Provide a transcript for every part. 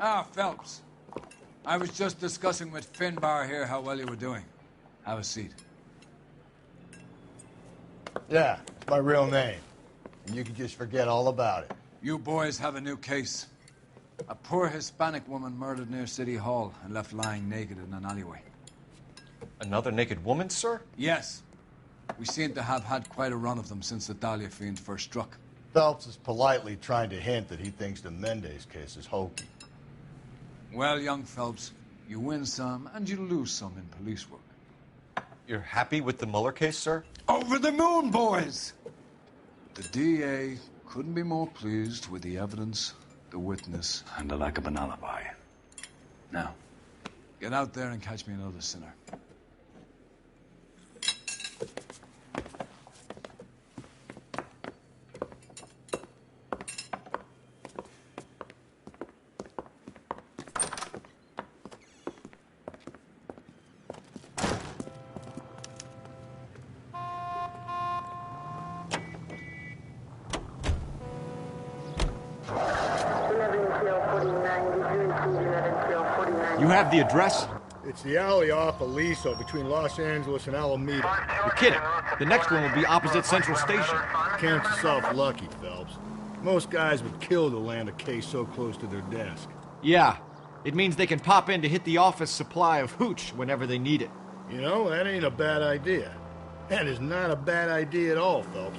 Ah, Phelps. I was just discussing with Finbar here how well you were doing. Have a seat. Yeah, it's my real name. And you can just forget all about it. You boys have a new case. A poor Hispanic woman murdered near City Hall and left lying naked in an alleyway. Another naked woman, sir? Yes. We seem to have had quite a run of them since the Dahlia fiend first struck. Phelps is politely trying to hint that he thinks the Mendez case is hokey. Well, young Phelps, you win some and you lose some in police work. You're happy with the Mueller case, sir? Over the moon, boys! The DA couldn't be more pleased with the evidence, the witness, and the lack of an alibi. Now, get out there and catch me another sinner. You have the address? It's the alley off Aliso between Los Angeles and Alameda. You're kidding. The next one will be opposite Central Station. Count yourself lucky, Phelps. Most guys would kill to land a case so close to their desk. Yeah. It means they can pop in to hit the office supply of hooch whenever they need it. You know, that ain't a bad idea. That is not a bad idea at all, Phelps.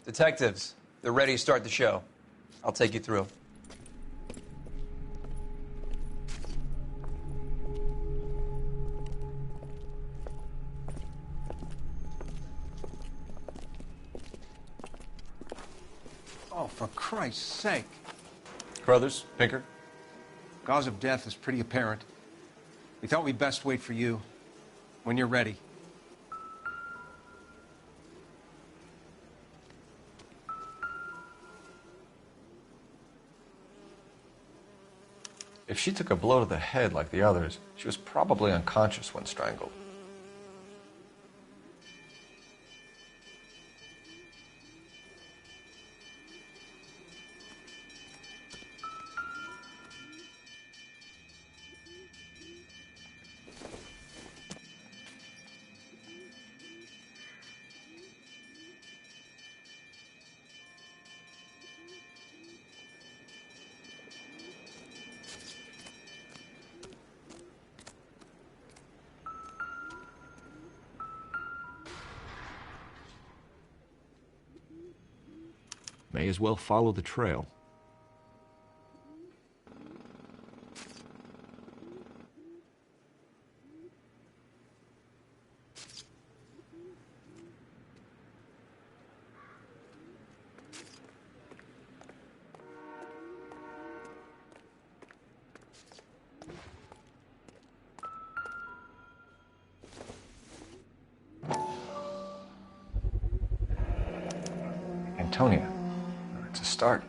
Detectives, they're ready to start the show. I'll take you through. Oh, for Christ's sake. Carruthers, Pinker. Cause of death is pretty apparent. We thought we'd best wait for you. When you're ready. If she took a blow to the head like the others, she was probably unconscious when strangled. May as well follow the trail. Antonia. It's a start.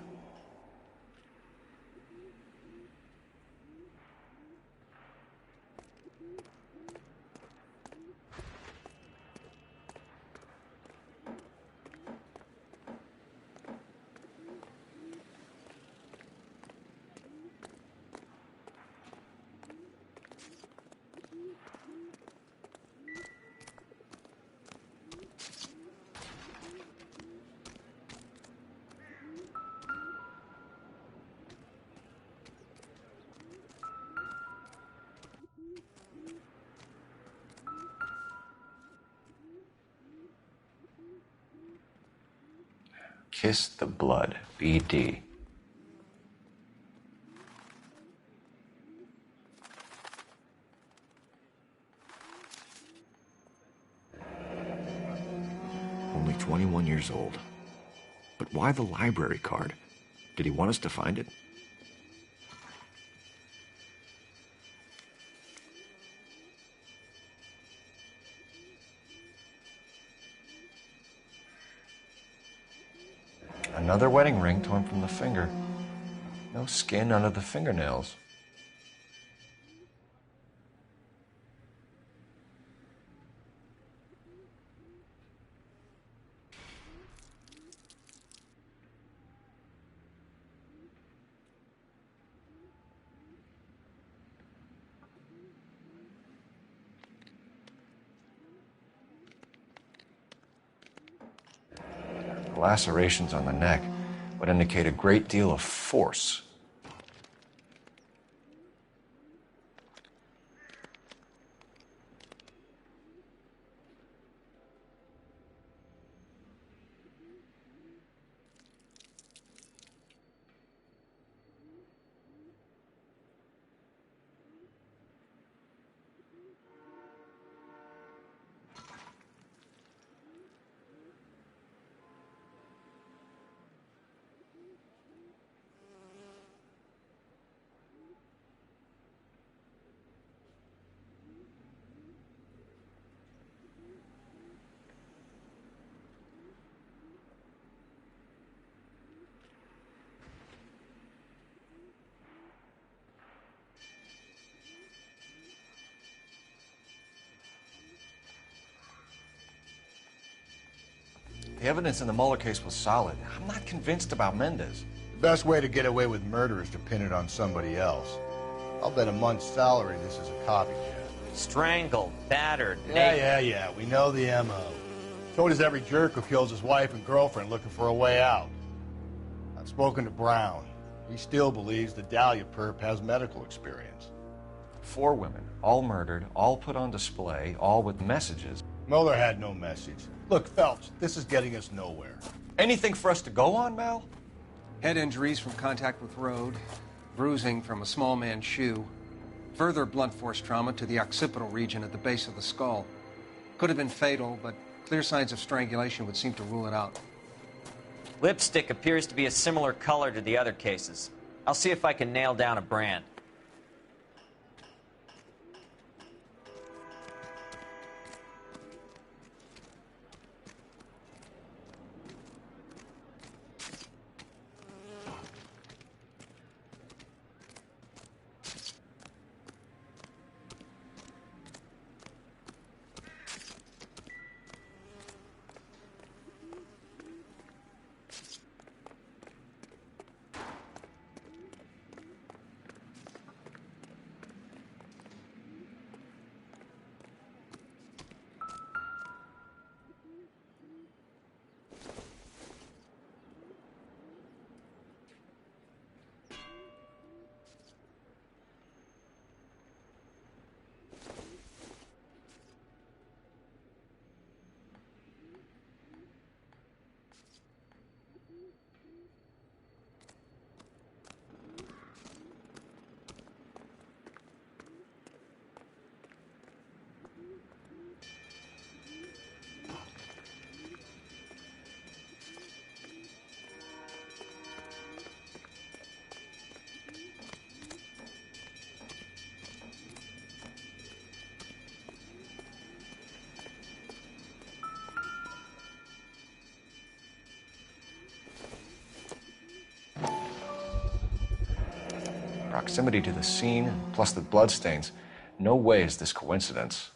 Kiss the blood, BD. Only 21 years old. But why the library card? Did he want us to find it? Another wedding ring torn from the finger. No skin under the fingernails. The lacerations on the neck would indicate a great deal of force. The evidence in the Mueller case was solid. I'm not convinced about Mendez. The best way to get away with murder is to pin it on somebody else. I'll bet a month's salary this is a copycat. Strangled, battered, Yeah. We know the M.O. So does every jerk who kills his wife and girlfriend looking for a way out. I've spoken to Brown. He still believes the Dahlia perp has medical experience. 4 women, all murdered, all put on display, all with messages. Mueller had no message. Look, Phelps, this is getting us nowhere. Anything for us to go on, Mal? Head injuries from contact with road, bruising from a small man's shoe, further blunt force trauma to the occipital region at the base of the skull. Could have been fatal, but clear signs of strangulation would seem to rule it out. Lipstick appears to be a similar color to the other cases. I'll see if I can nail down a brand. Proximity to the scene, plus the bloodstains. No way is this coincidence.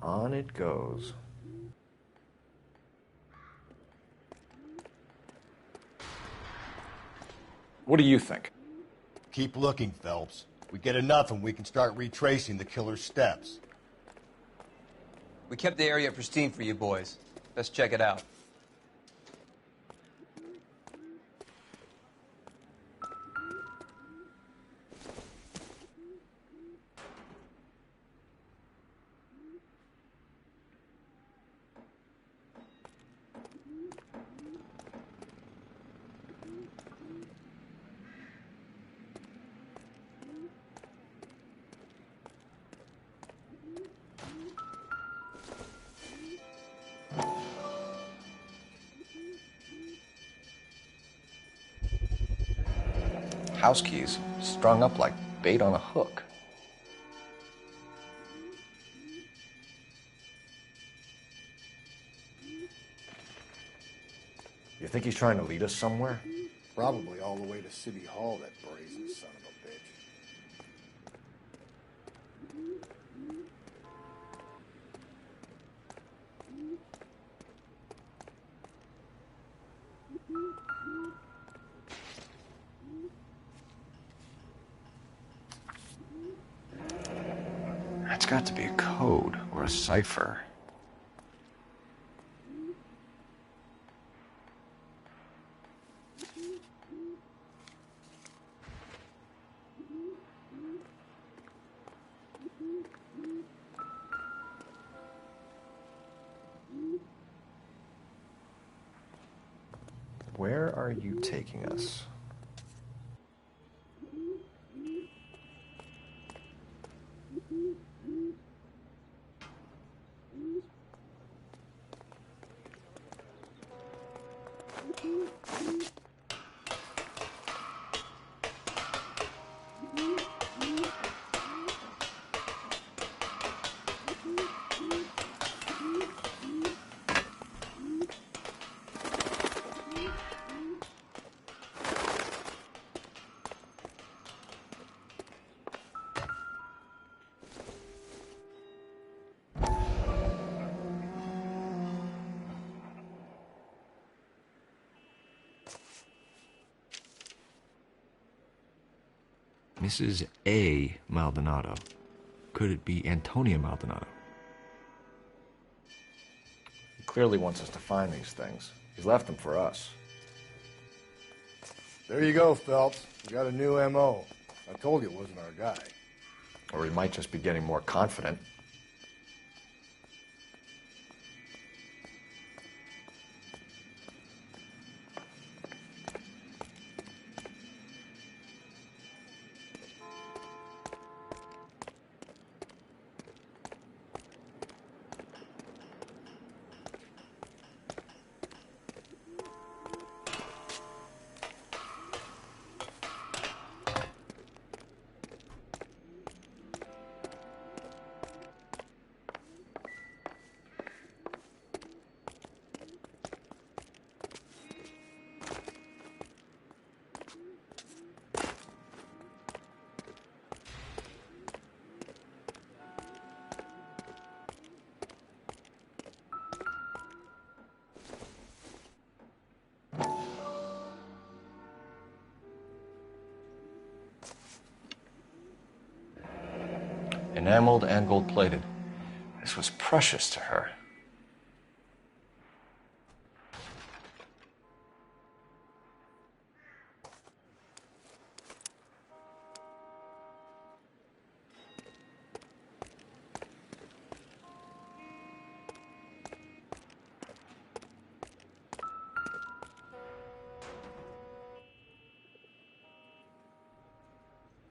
On it goes. What do you think? Keep looking, Phelps. We get enough and we can start retracing the killer's steps. We kept the area pristine for you boys. Let's check it out. House keys, strung up like bait on a hook. You think he's trying to lead us somewhere? Probably all the way to City Hall, that brazen son of a bitch. That's got to be a code or a cipher. Where are you taking us? Mrs. A. Maldonado. Could it be Antonia Maldonado? He clearly wants us to find these things. He's left them for us. There you go, Phelps. We got a new M.O. I told you it wasn't our guy. Or he might just be getting more confident. Enameled and gold-plated. This was precious to her.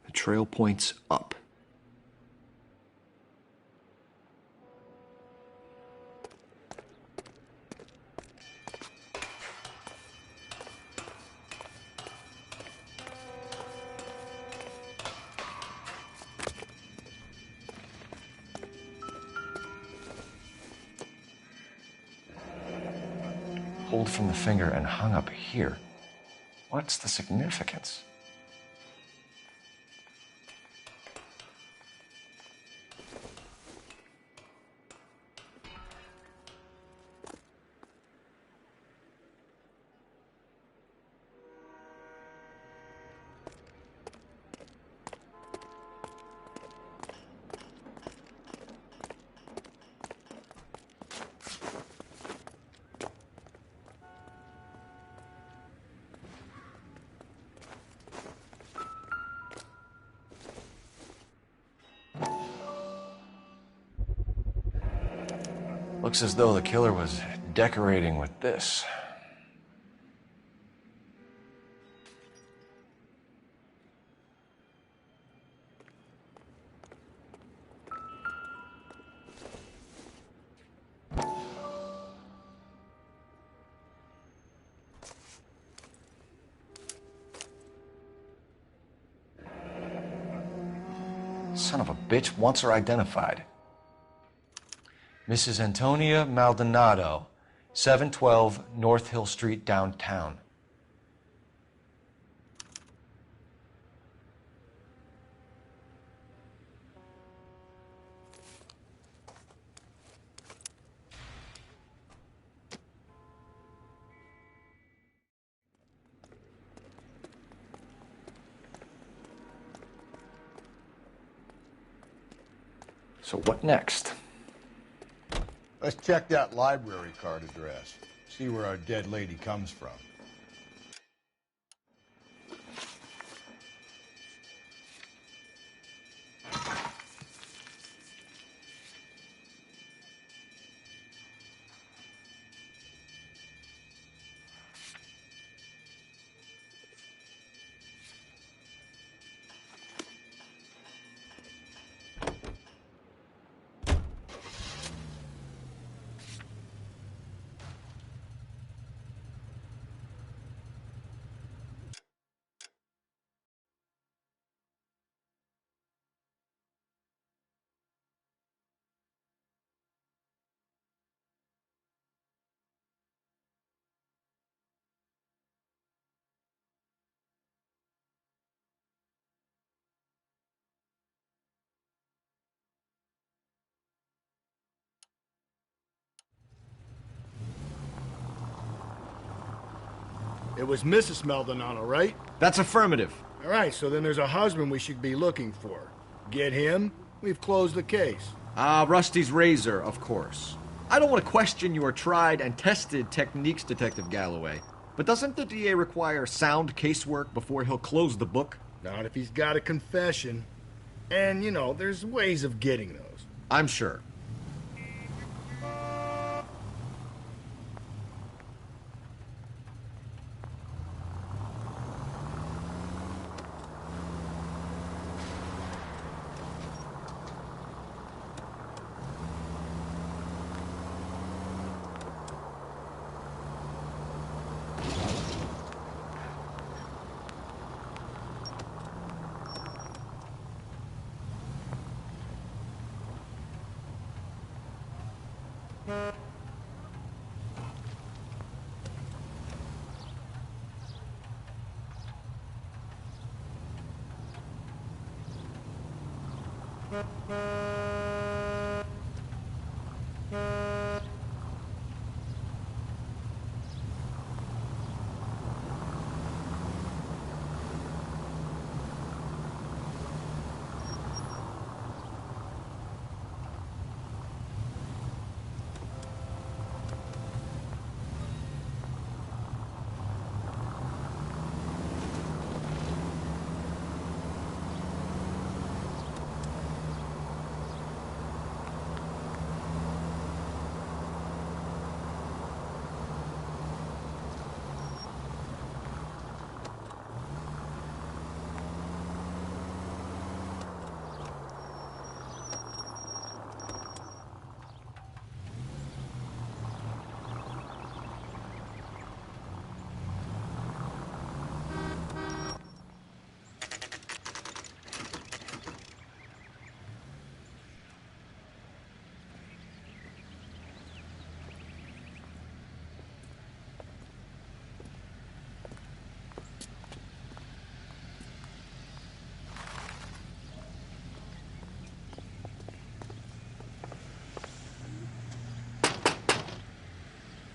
The trail points up. Pulled from the finger and hung up here. What's the significance? Looks as though the killer was decorating with this. Son of a bitch wants her identified. Mrs. Antonia Maldonado, 712 North Hill Street, downtown. So what next? Let's check that library card address. See where our dead lady comes from. It was Mrs. Maldonado, right? That's affirmative. All right, so then there's a husband we should be looking for. Get him, we've closed the case. Rusty's razor, of course. I don't want to question your tried and tested techniques, Detective Galloway. But doesn't the DA require sound casework before he'll close the book? Not if he's got a confession. And, you know, there's ways of getting those. I'm sure.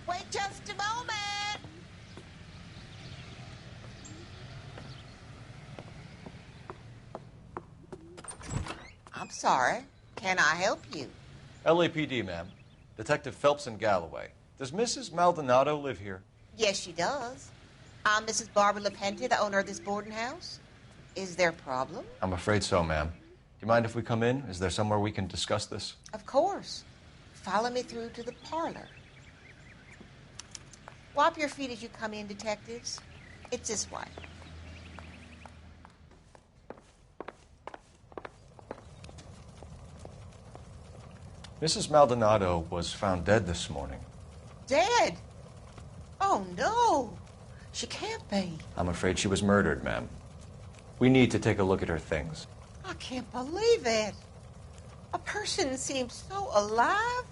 Wait just a moment. I'm sorry. Can I help you? LAPD, ma'am. Detective Phelps and Galloway. Does Mrs. Maldonado live here? Yes, she does. I'm Mrs. Barbara LaPenta, the owner of this boarding house. Is there a problem? I'm afraid so, ma'am. Do you mind if we come in? Is there somewhere we can discuss this? Of course. Follow me through to the parlor. Wipe your feet as you come in, detectives. It's this way. Mrs. Maldonado was found dead this morning. Dead? Oh, no. She can't be. I'm afraid she was murdered, ma'am. We need to take a look at her things. I can't believe it. A person seems so alive,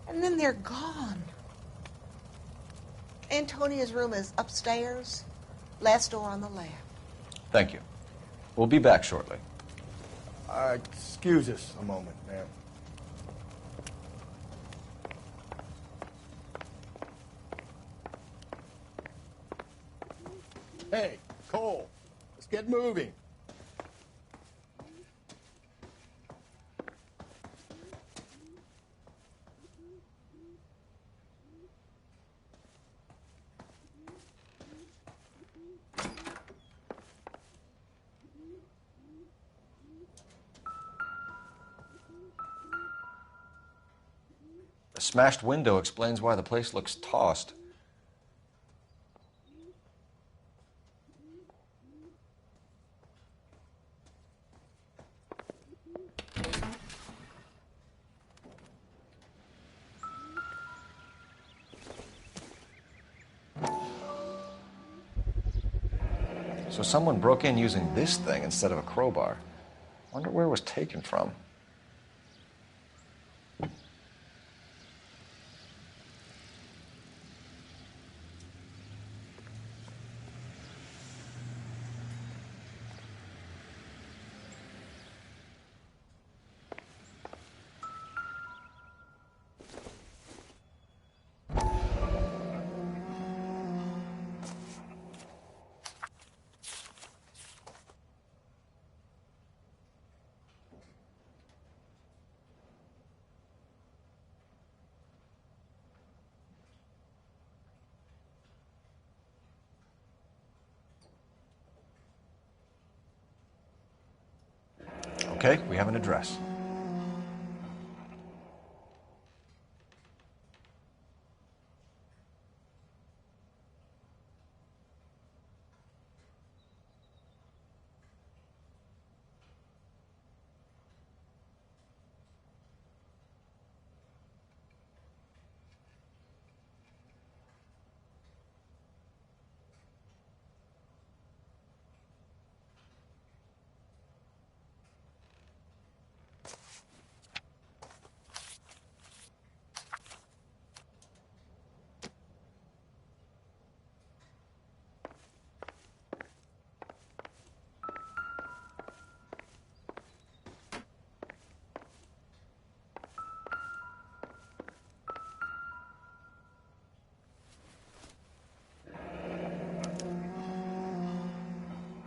and then they're gone. Antonia's room is upstairs, last door on the left. Thank you. We'll be back shortly. Excuse us a moment, ma'am. Hey, Cole, let's get moving. A smashed window explains why the place looks tossed. So someone broke in using this thing instead of a crowbar. Wonder where it was taken from. Okay, we have an address.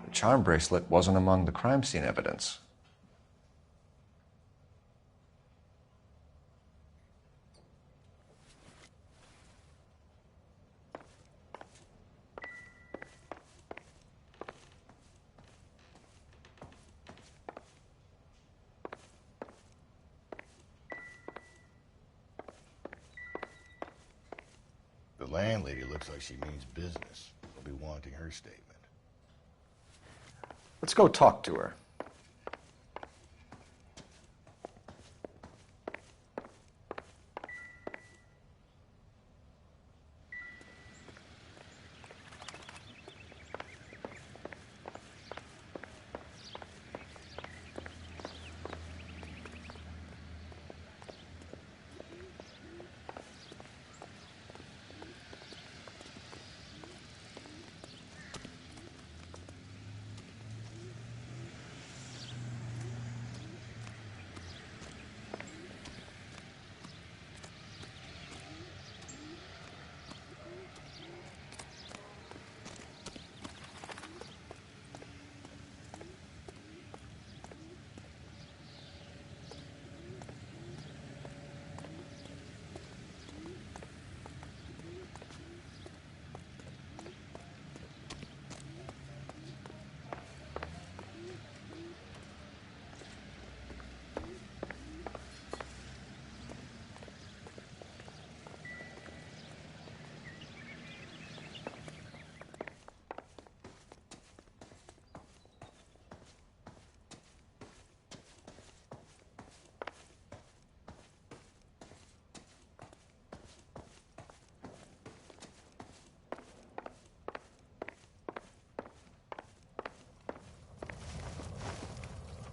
The charm bracelet wasn't among the crime scene evidence. The landlady looks like she means business. They'll be wanting her statement. Let's go talk to her.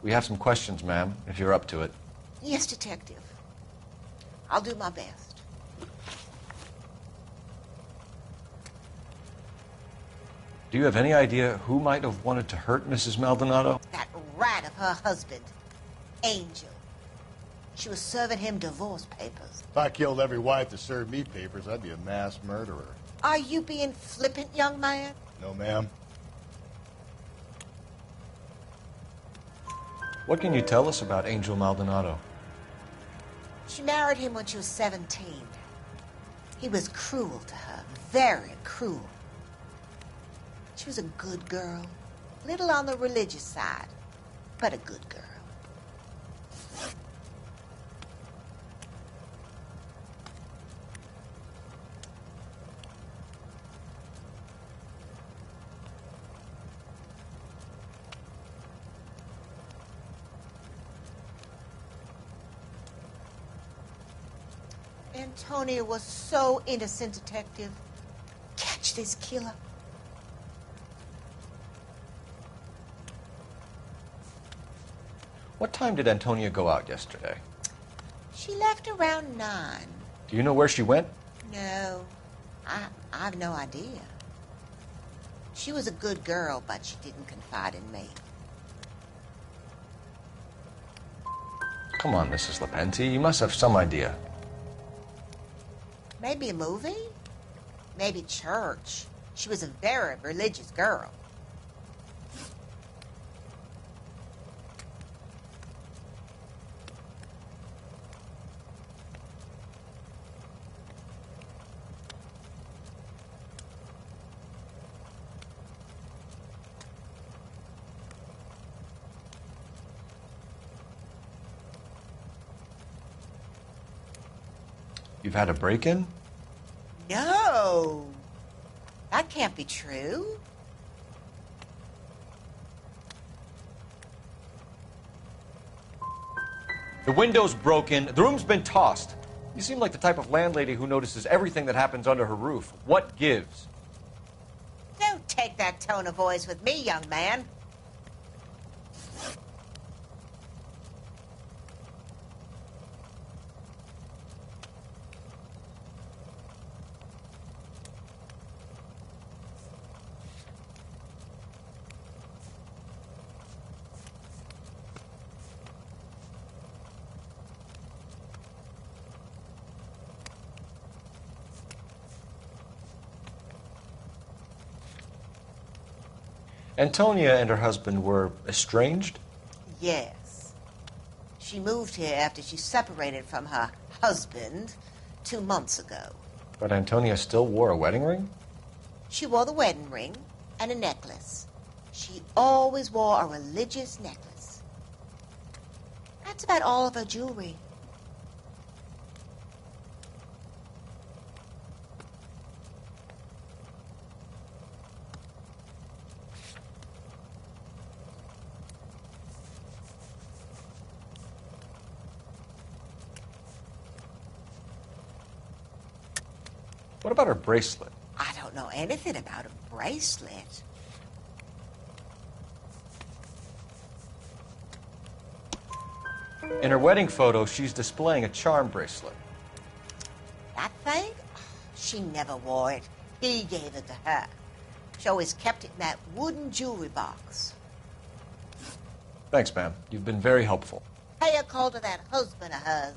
We have some questions, ma'am, if you're up to it. Yes, Detective. I'll do my best. Do you have any idea who might have wanted to hurt Mrs. Maldonado? That rat of her husband, Angel. She was serving him divorce papers. If I killed every wife that served me papers, I'd be a mass murderer. Are you being flippant, young man? No, ma'am. What can you tell us about Angel Maldonado? She married him when she was 17. He was cruel to her, very cruel. She was a good girl, little on the religious side, but a good girl. Antonia was so innocent, Detective. Catch this killer. What time did Antonia go out yesterday? She left around 9. Do you know where she went? No, I've no idea. She was a good girl, but she didn't confide in me. Come on, Mrs. Lepenti, you must have some idea. Maybe a movie? Maybe church. She was a very religious girl. You've had a break-in? No. That can't be true. The window's broken. The room's been tossed. You seem like the type of landlady who notices everything that happens under her roof. What gives? Don't take that tone of voice with me, young man. Antonia and her husband were estranged? Yes. She moved here after she separated from her husband 2 months ago. But Antonia still wore a wedding ring? She wore the wedding ring and a necklace. She always wore a religious necklace. That's about all of her jewelry. What about her bracelet? I don't know anything about a bracelet. In her wedding photo, she's displaying a charm bracelet. That thing? She never wore it. He gave it to her. She always kept it in that wooden jewelry box. Thanks, ma'am. You've been very helpful. Pay a call to that husband of hers.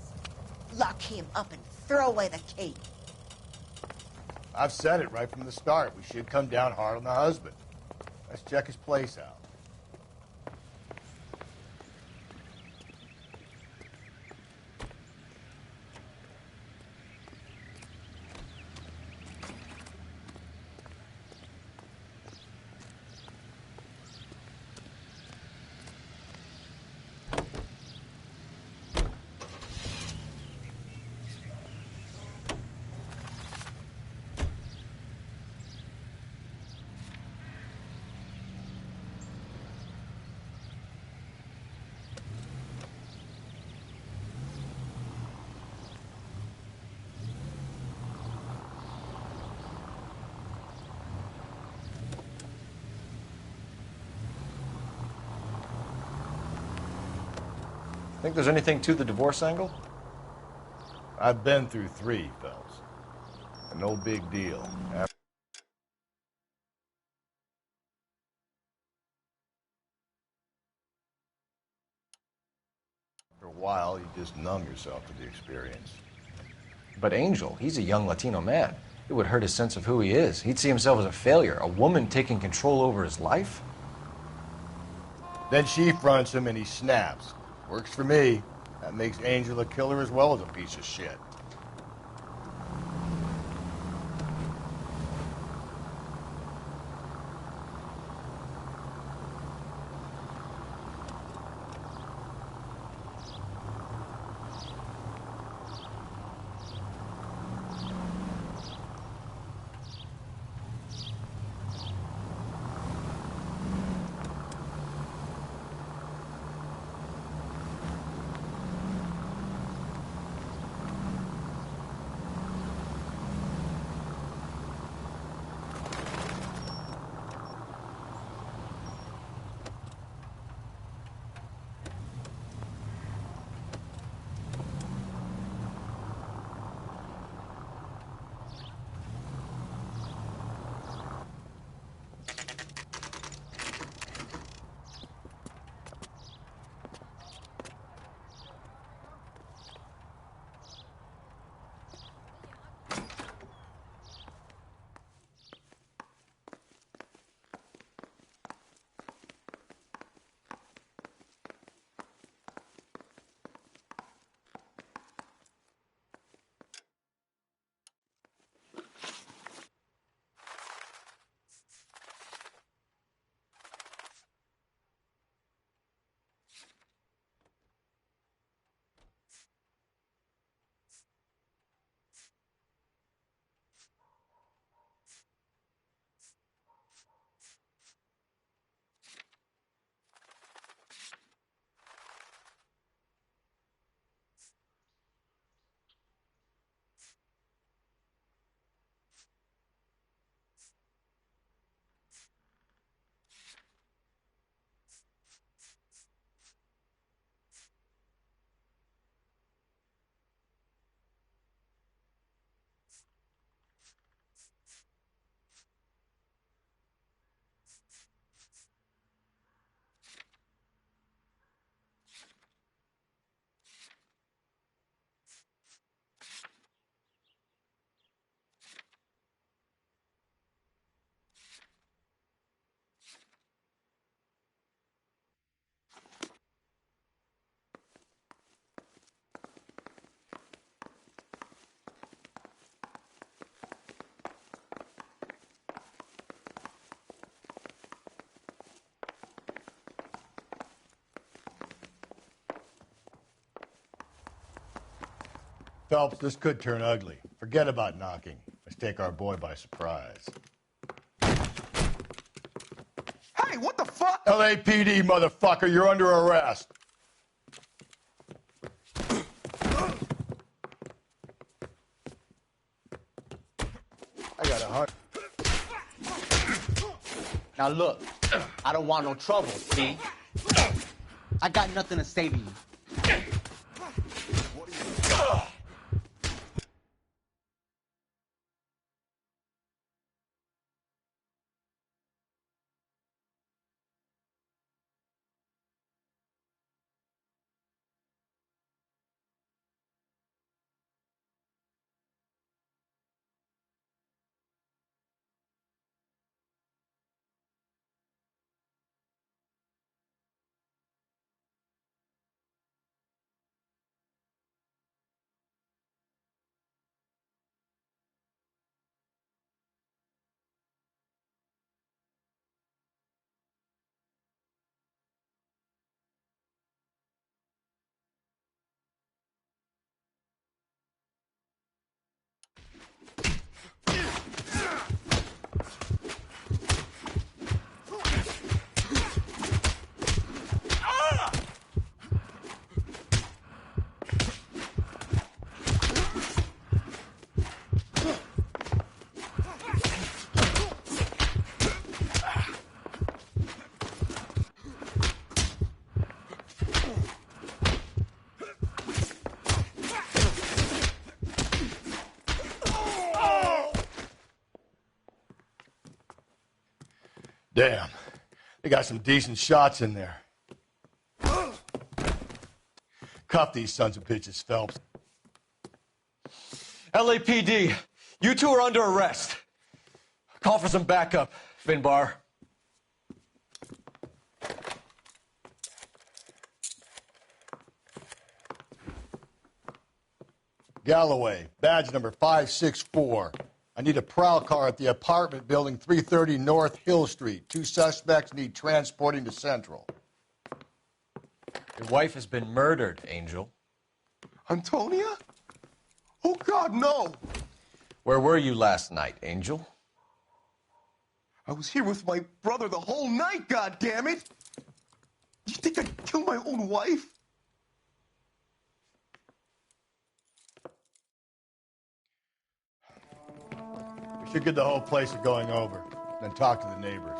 Lock him up and throw away the key. I've said it right from the start. We should come down hard on the husband. Let's check his place out. Think there's anything to the divorce angle? I've been through 3, Phelps. No big deal. After a while, you just numb yourself to the experience. But Angel, he's a young Latino man. It would hurt his sense of who he is. He'd see himself as a failure, a woman taking control over his life. Then she fronts him and he snaps. Works for me. That makes Angel a killer as well as a piece of shit. Phelps, this could turn ugly. Forget about knocking. Let's take our boy by surprise. Hey, what the fuck? LAPD, motherfucker, you're under arrest. I got a heart. Now look, I don't want no trouble, see? I got nothing to say to you. Damn, they got some decent shots in there. Cuff these sons of bitches, Phelps. LAPD, you two are under arrest. Call for some backup, Finbar. Galloway, badge number 564. I need a prowl car at the apartment building 330 North Hill Street. 2 suspects need transporting to Central. Your wife has been murdered, Angel. Antonia? Oh, God, no! Where were you last night, Angel? I was here with my brother the whole night, goddammit! You think I'd kill my own wife? We should get the whole place going over, then talk to the neighbors.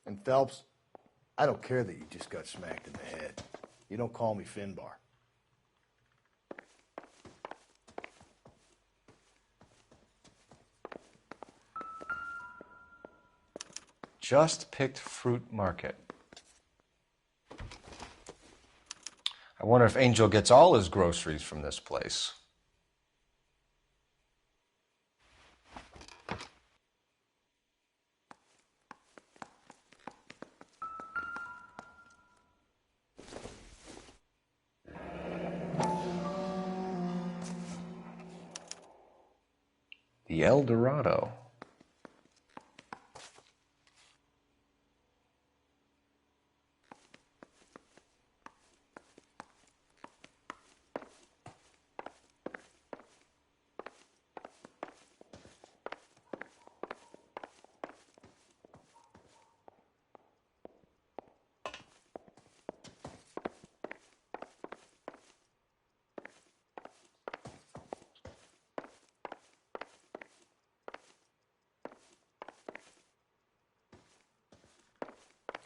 And Phelps, I don't care that you just got smacked in the head. You don't call me Finbar. Just picked fruit market. I wonder if Angel gets all his groceries from this place. The El Dorado.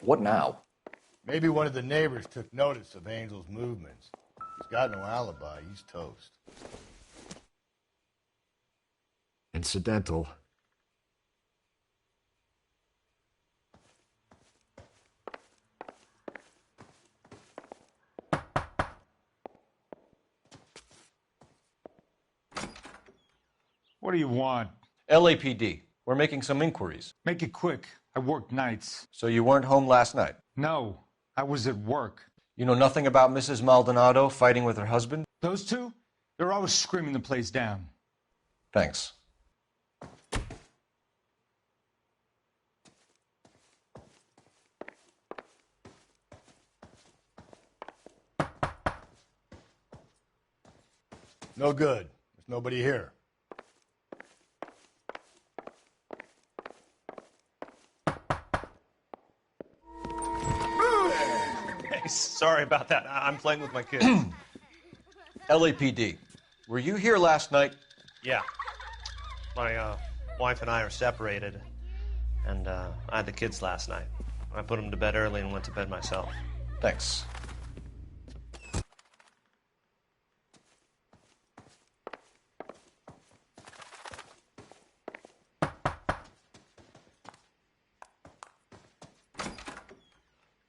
What now? Maybe one of the neighbors took notice of Angel's movements. He's got no alibi. He's toast. Incidental. What do you want? LAPD. We're making some inquiries. Make it quick. I work nights. So you weren't home last night? No, I was at work. You know nothing about Mrs. Maldonado fighting with her husband? Those two? They're always screaming the place down. Thanks. No good. There's nobody here. Hey, sorry about that. I'm playing with my kids. LAPD, were you here last night? Yeah. My wife and I are separated, and I had the kids last night. I put them to bed early and went to bed myself. Thanks.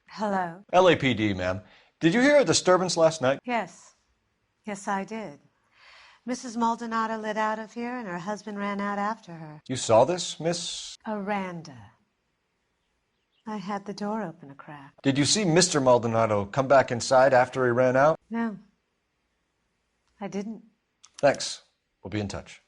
Hello? LAPD, ma'am. Did you hear a disturbance last night? Yes. Yes, I did. Mrs. Maldonado lit out of here, and her husband ran out after her. You saw this, Miss? Aranda. I had the door open a crack. Did you see Mr. Maldonado come back inside after he ran out? No. I didn't. Thanks. We'll be in touch.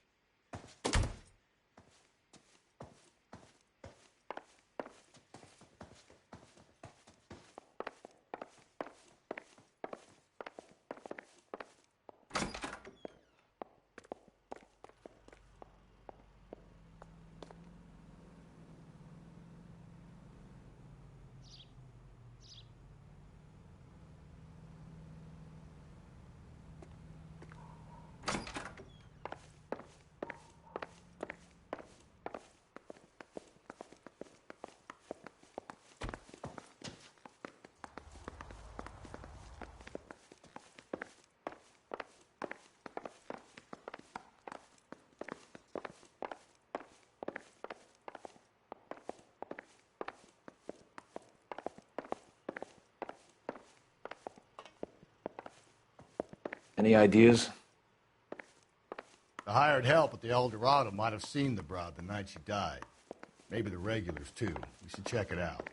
Any ideas? The hired help at the El Dorado might have seen the broad the night she died. Maybe the regulars, too. We should check it out.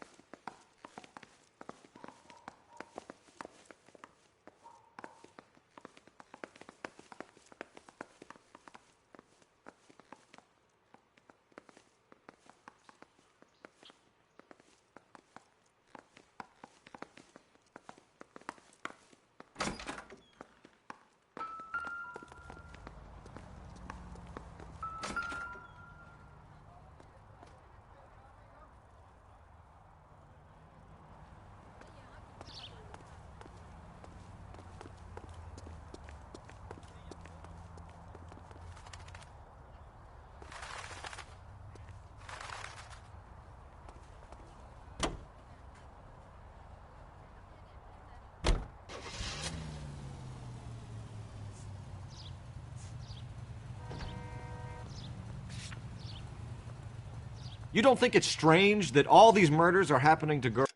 You don't think it's strange that all these murders are happening to girls?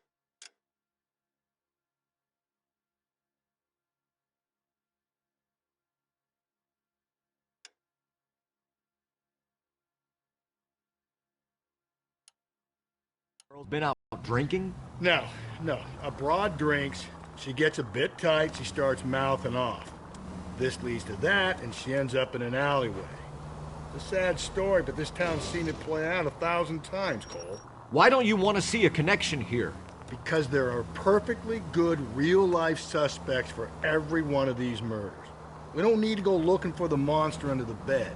Been out drinking? No. A broad drinks, she gets a bit tight, she starts mouthing off. This leads to that, and she ends up in an alleyway. It's a sad story, but this town's seen it play out 1,000 times, Cole. Why don't you want to see a connection here? Because there are perfectly good real-life suspects for every one of these murders. We don't need to go looking for the monster under the bed.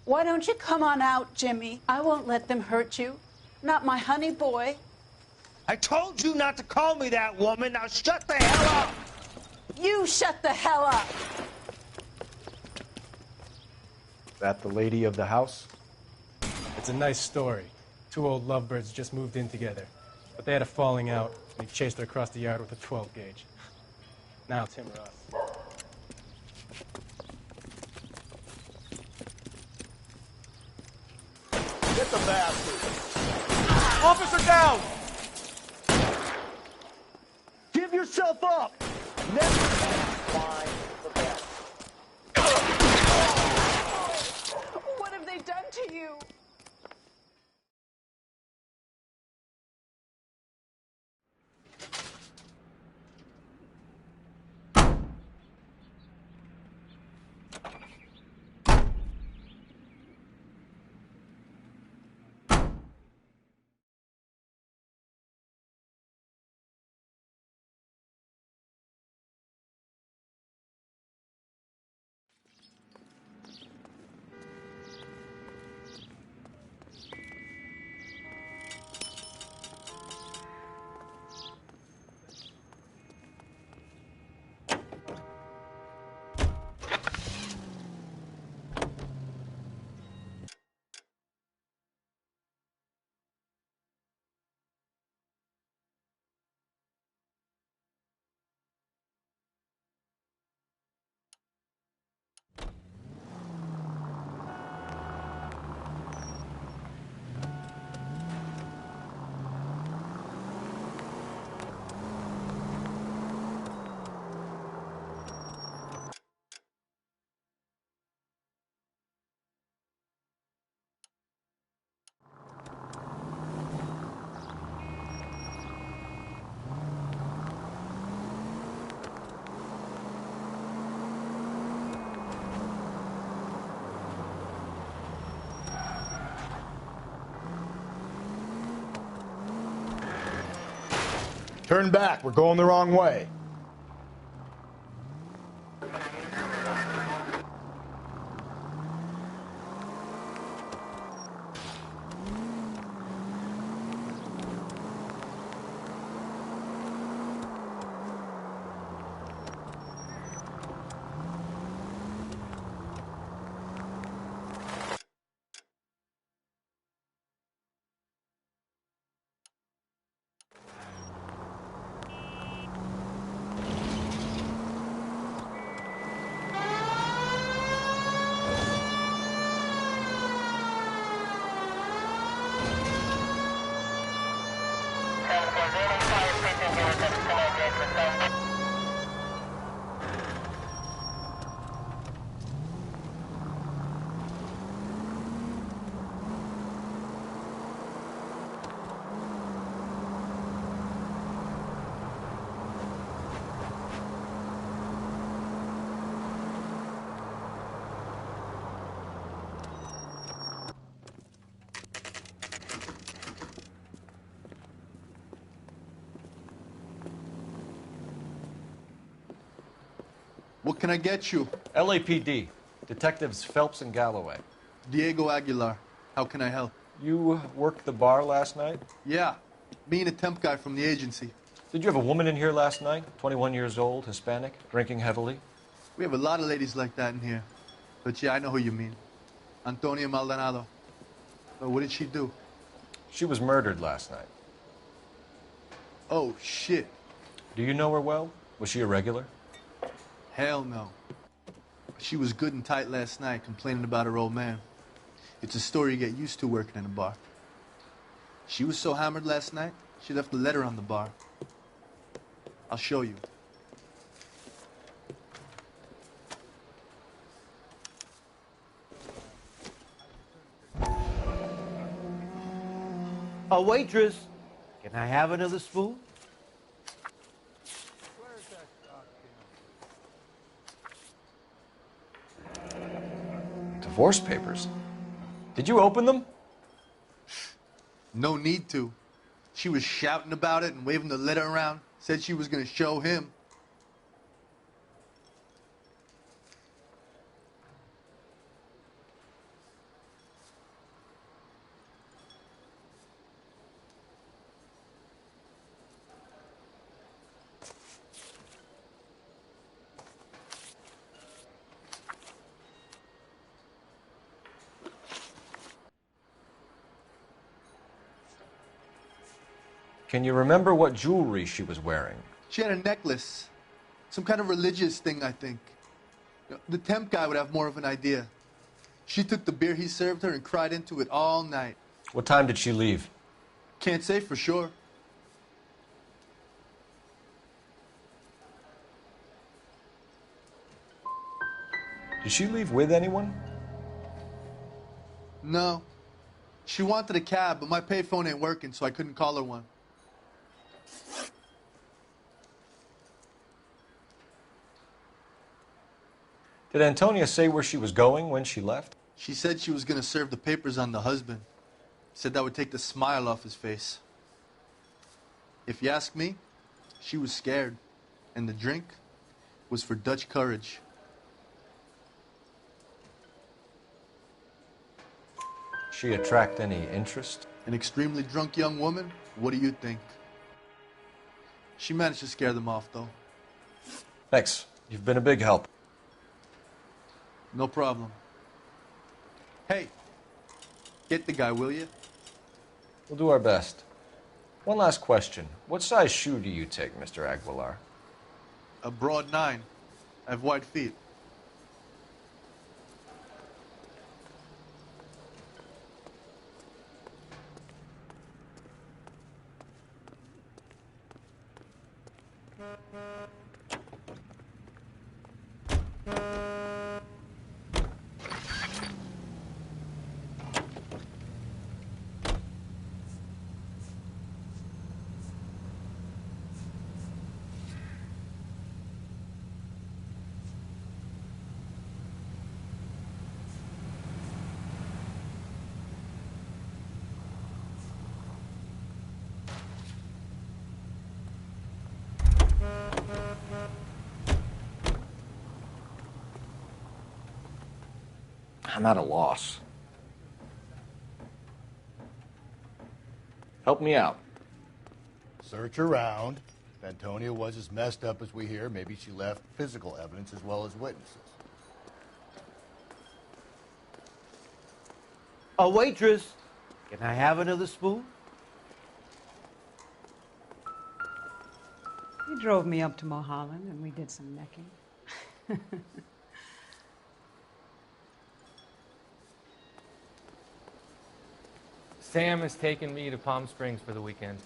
Why don't you come on out, Jimmy? I won't let them hurt you. Not my honey boy. I told you not to call me that, woman. Now shut the hell up! You shut the hell up! That the lady of the house? It's a nice story. Two old lovebirds just moved in together. But they had a falling out, and he chased her across the yard with a 12 gauge. Now it's him or us. Get the bastard! Officer down! Give yourself up! Never find the best. What have they done to you? Turn back. We're going the wrong way. What can I get you? LAPD. Detectives Phelps and Galloway. Diego Aguilar. How can I help? You worked the bar last night? Yeah. Me and a temp guy from the agency. Did you have a woman in here last night? 21 years old, Hispanic, drinking heavily? We have a lot of ladies like that in here. But yeah, I know who you mean. Antonia Maldonado. But what did she do? She was murdered last night. Oh, shit. Do you know her well? Was she a regular? Hell no. She was good and tight last night, complaining about her old man. It's a story you get used to working in a bar. She was so hammered last night, she left a letter on the bar. I'll show you. A waitress, can I have another spoon? Divorce papers. Did you open them? No need to. She was shouting about it and waving the letter around. Said she was going to show him. Can you remember what jewelry she was wearing? She had a necklace. Some kind of religious thing, I think. The temp guy would have more of an idea. She took the beer he served her and cried into it all night. What time did she leave? Can't say for sure. Did she leave with anyone? No. She wanted a cab, but my payphone ain't working, so I couldn't call her one. Did Antonia say where she was going when she left? She said she was going to serve the papers on the husband. Said that would take the smile off his face. If you ask me, she was scared. And the drink was for Dutch courage. She attract any interest? An extremely drunk young woman? What do you think? She managed to scare them off, though. Thanks. You've been a big help. No problem. Hey, get the guy, will you? We'll do our best. One last question. What size shoe do you take, Mr. Aguilar? A broad 9. I have wide feet. I'm at a loss. Help me out. Search around. If Antonia was as messed up as we hear, maybe she left physical evidence as well as witnesses. A waitress, can I have another spoon? He drove me up to Mulholland and we did some necking. Sam has taken me to Palm Springs for the weekend.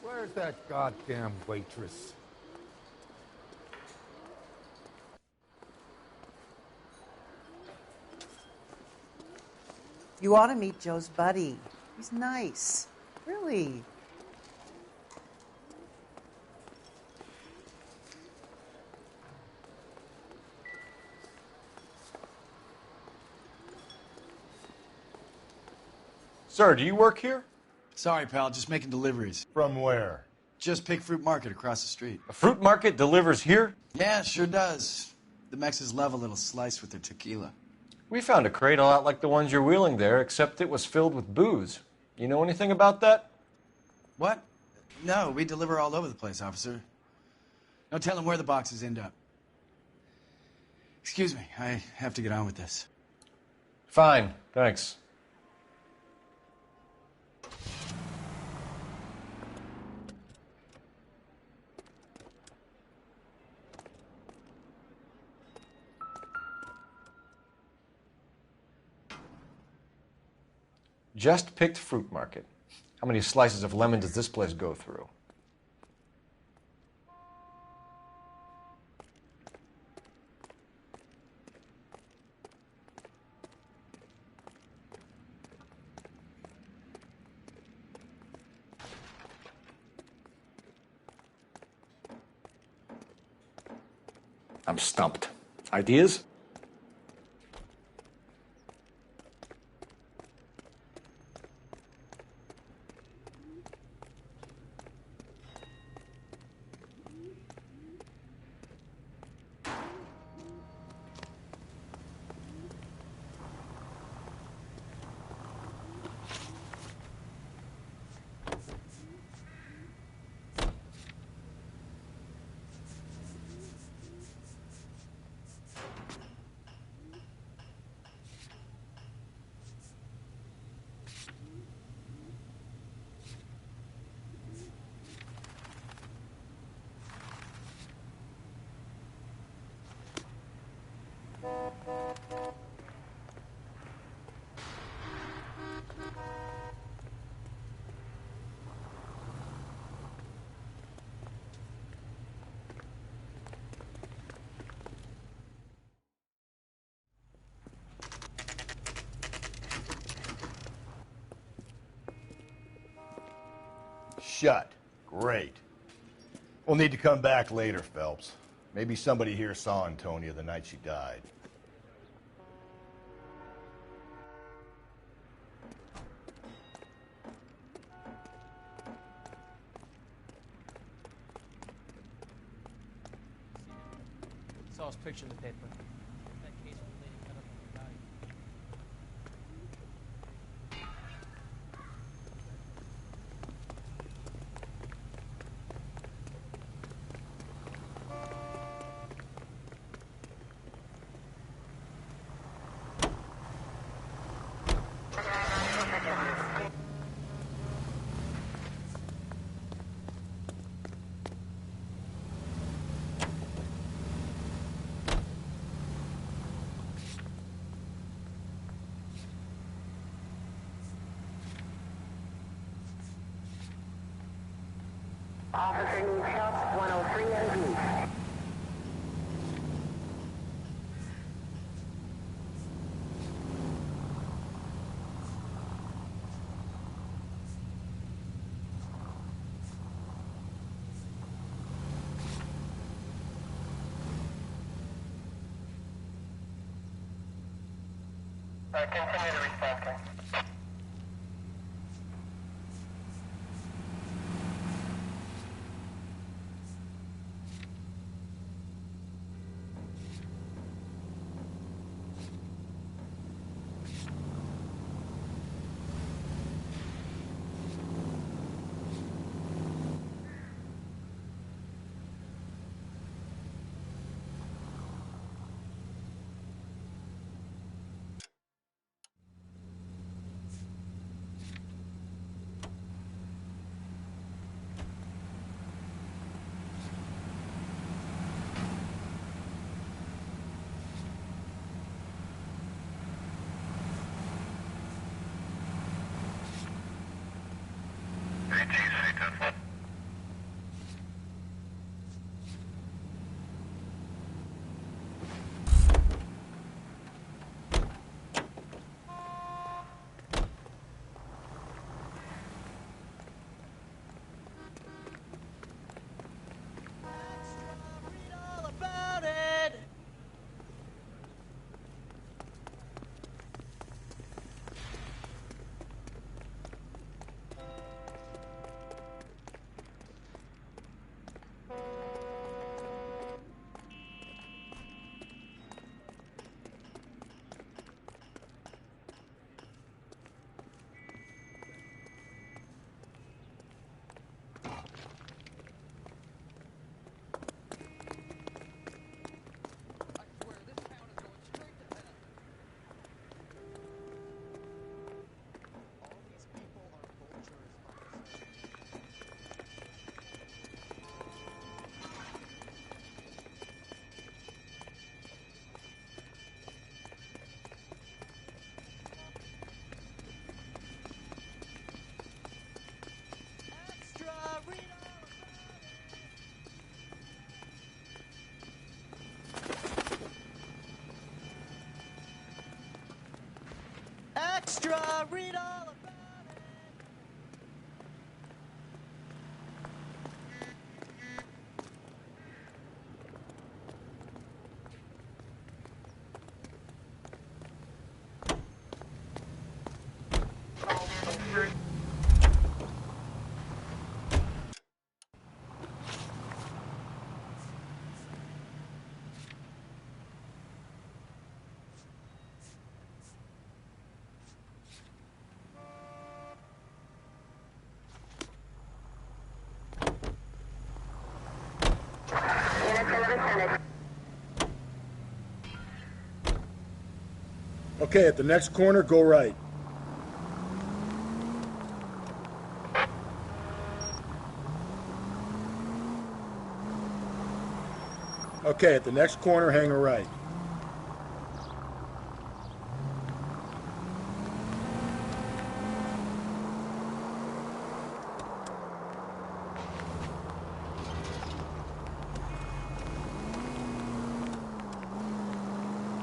Where's that goddamn waitress? You ought to meet Joe's buddy. He's nice. Really. Sir, do you work here? Sorry, pal, just making deliveries. From where? Just Pick Fruit Market across the street. A fruit market delivers here? Yeah, sure does. The Mexes love a little slice with their tequila. We found a crate a lot like the ones you're wheeling there, except it was filled with booze. You know anything about that? What? No, we deliver all over the place, officer. No telling where the boxes end up. Excuse me, I have to get on with this. Fine, thanks. Just Picked Fruit Market. How many slices of lemon does this place go through? I'm stumped. Ideas? shut. Great. We'll need to come back later, Phelps. Maybe somebody here saw Antonia the night she died. Saw his picture in the paper. That case with the lady cut up on the body. Officer needs help, 103 MD. Continue to respond. Extra, read all about Okay, at the next corner, go right. Okay, at the next corner, hang a right.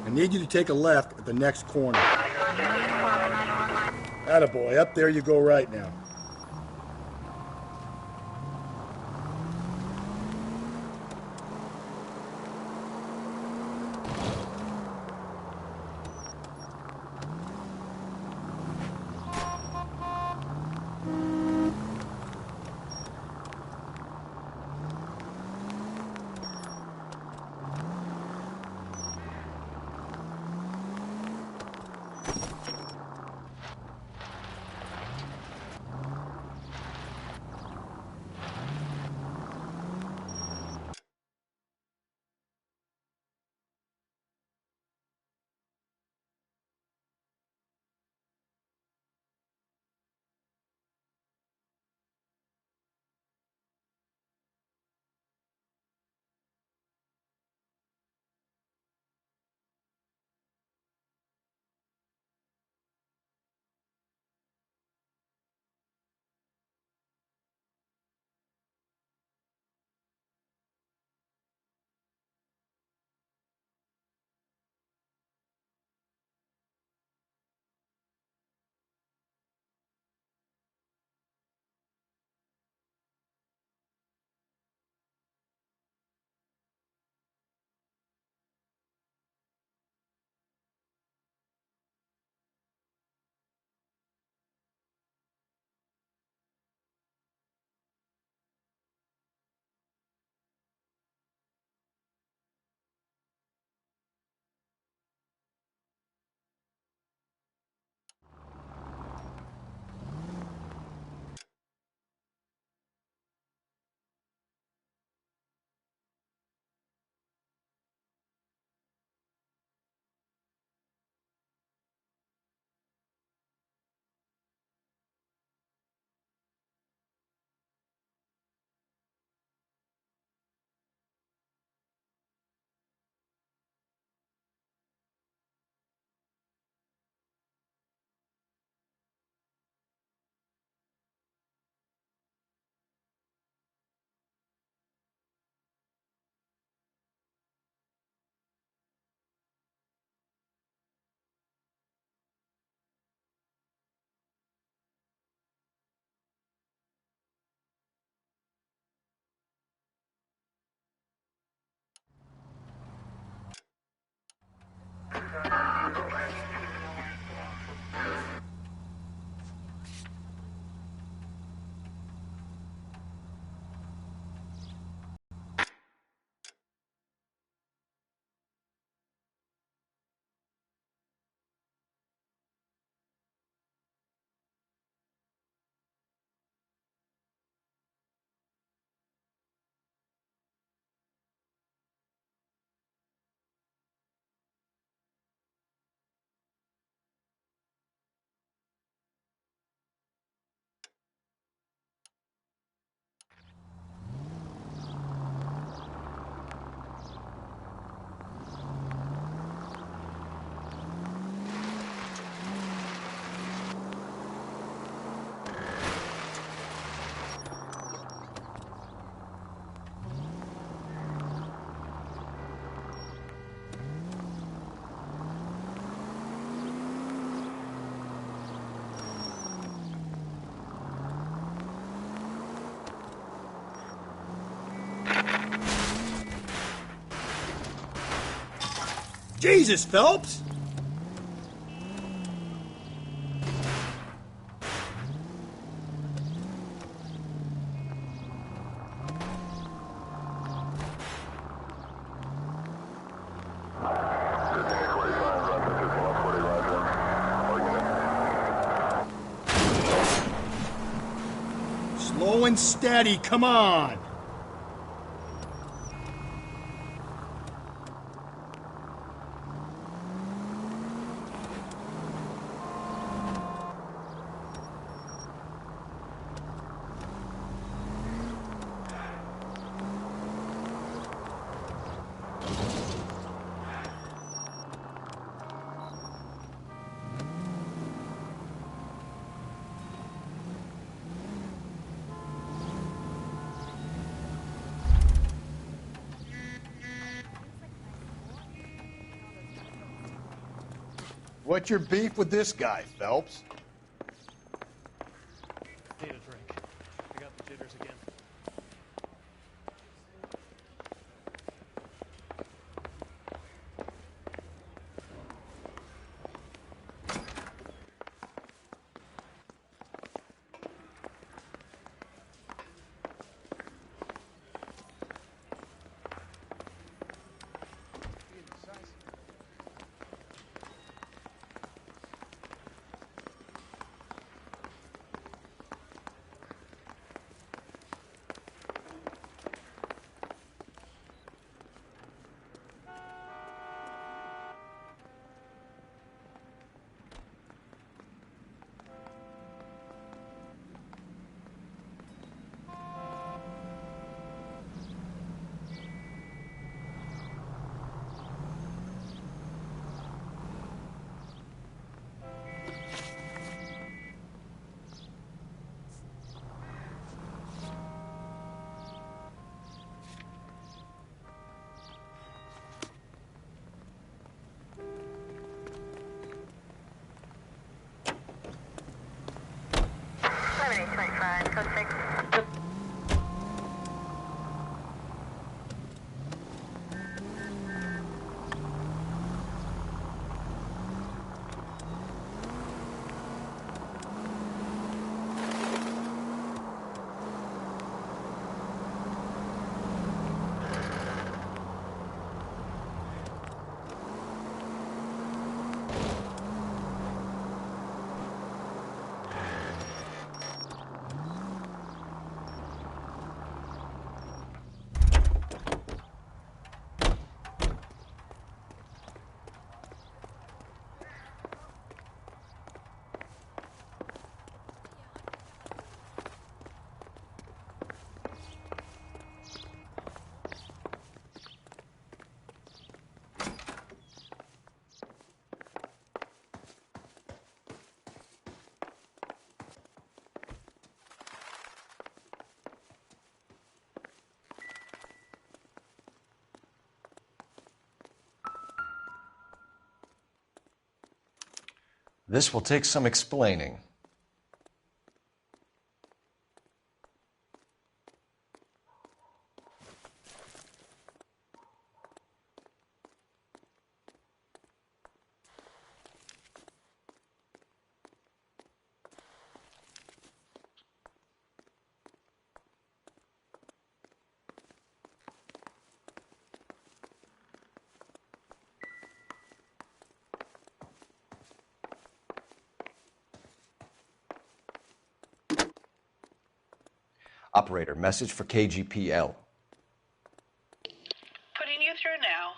I need you to take a left at the next corner. Attaboy, up there you go right now. Jesus, Phelps! Slow and steady, come on! What's your beef with this guy, Phelps? Need a drink. I got the jitters again. This will take some explaining. Operator, message for KGPL. Putting you through now.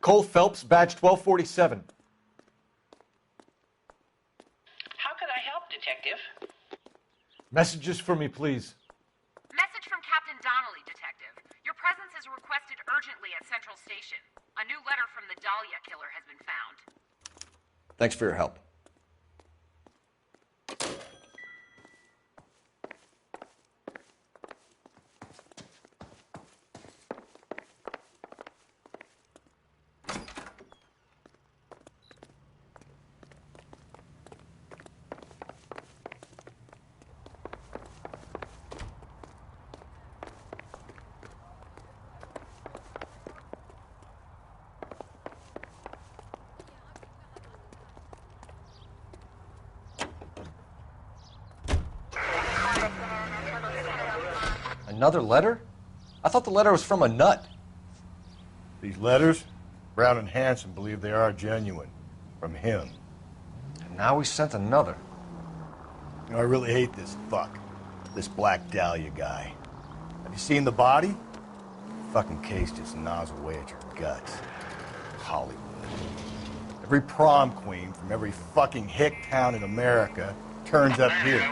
Cole Phelps, badge 1247. How could I help, Detective? Messages for me, please. Message from Captain Donnelly, Detective. Your presence is requested urgently at Central Station. A new letter from the Dahlia killer has been found. Thanks for your help. Another letter? I thought the letter was from a nut. These letters, Brown and Hanson believe they are genuine. From him. And now we sent another. You know, I really hate this fuck. This Black Dahlia guy. Have you seen the body? The fucking case just gnaws away at your guts. Hollywood. Every prom queen from every fucking hick town in America turns up here.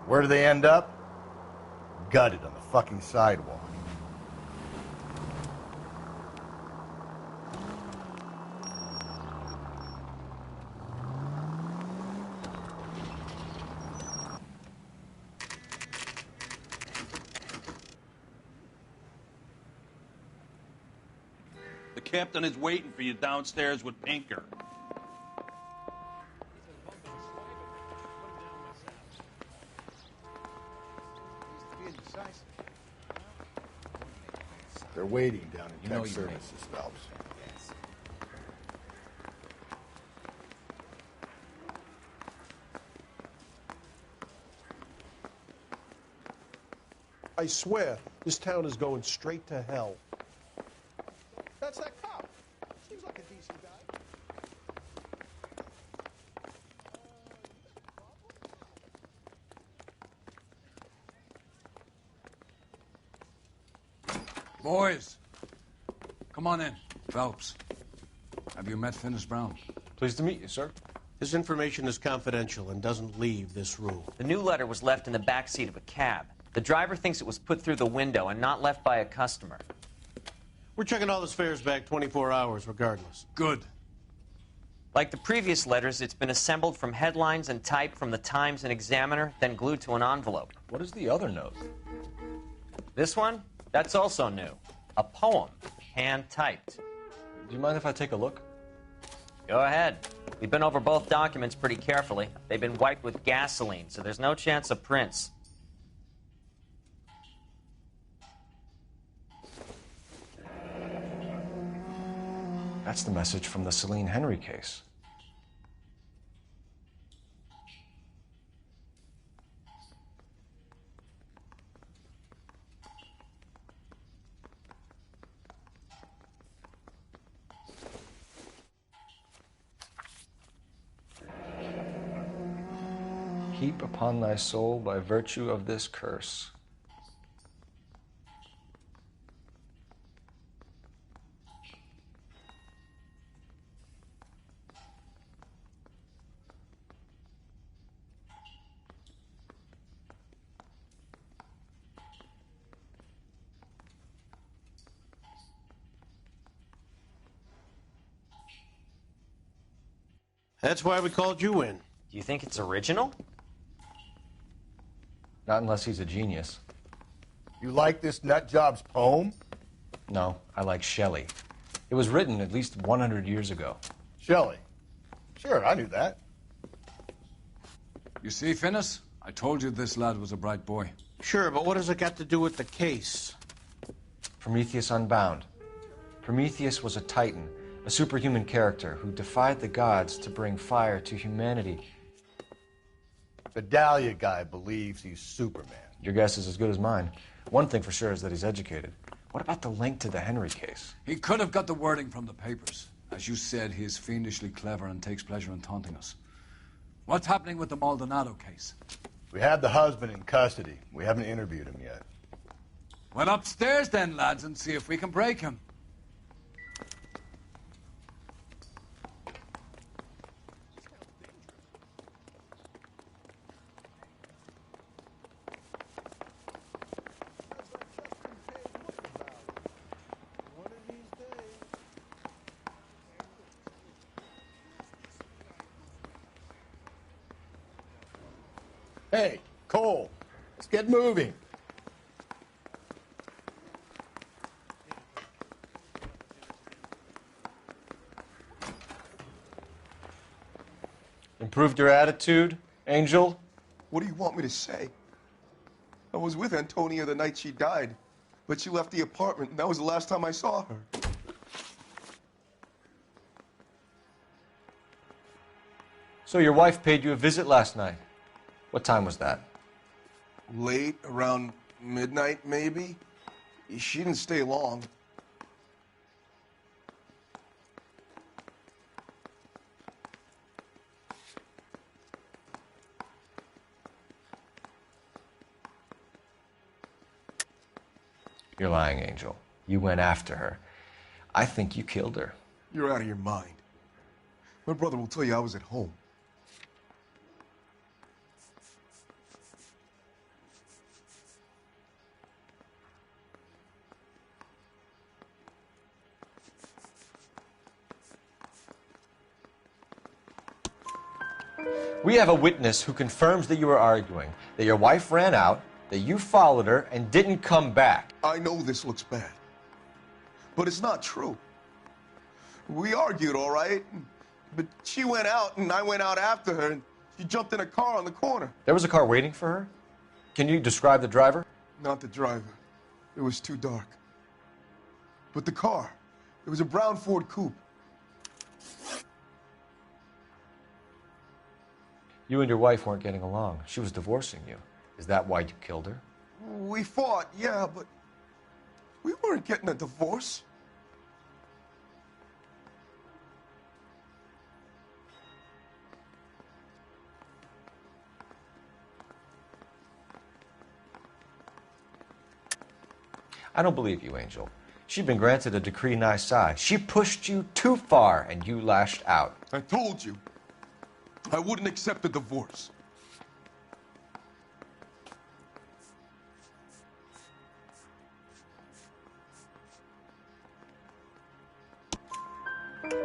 Where do they end up? Gutted on the fucking sidewalk. The captain is waiting for you downstairs with Pinker. They're waiting down in tech services, Phelps. I swear, this town is going straight to hell. That's that cop. Seems like a decent guy. Boys, come on in. Phelps, have you met Finis Brown? Pleased to meet you, sir. This information is confidential and doesn't leave this room. The new letter was left in the back seat of a cab. The driver thinks it was put through the window and not left by a customer. We're checking all this fares back 24 hours regardless. Good. Like the previous letters, it's been assembled from headlines and typed from the Times and Examiner, then glued to an envelope. What is the other note? This one? That's also new. A poem, hand-typed. Do you mind if I take a look? Go ahead. We've been over both documents pretty carefully. They've been wiped with gasoline, so there's no chance of prints. That's the message from the Celine Henry case. Heap upon thy soul by virtue of this curse. That's why we called you in. Do you think it's original? Not unless he's a genius. You like this nutjob's poem? No, I like Shelley. It was written at least 100 years ago. Shelley? Sure, I knew that. You see, Finis? I told you this lad was a bright boy. Sure, but what has it got to do with the case? Prometheus Unbound. Prometheus was a titan, a superhuman character who defied the gods to bring fire to humanity. The Dahlia guy believes he's Superman. Your guess is as good as mine. One thing for sure is that he's educated. What about the link to the Henry case? He could have got the wording from the papers. As you said, he is fiendishly clever and takes pleasure in taunting us. What's happening with the Maldonado case? We have the husband in custody. We haven't interviewed him yet. Well, upstairs then, lads, and see if we can break him. Hey, Cole, let's get moving. Improved your attitude, Angel? What do you want me to say? I was with Antonia the night she died, but she left the apartment, and that was the last time I saw her. So your wife paid you a visit last night. What time was that? Late, around midnight, maybe. She didn't stay long. You're lying, Angel. You went after her. I think you killed her. You're out of your mind. My brother will tell you I was at home. We have a witness who confirms that you were arguing, that your wife ran out, that you followed her and didn't come back. I know this looks bad, but it's not true. We argued, all right, but she went out and I went out after her and she jumped in a car on the corner. There was a car waiting for her? Can you describe the driver? Not the driver. It was too dark. But the car, it was a brown Ford coupe. You and your wife weren't getting along. She was divorcing you. Is that why you killed her? We fought, yeah, but we weren't getting a divorce. I don't believe you, Angel. She'd been granted a decree nisi. She pushed you too far and you lashed out. I told you. I wouldn't accept a divorce.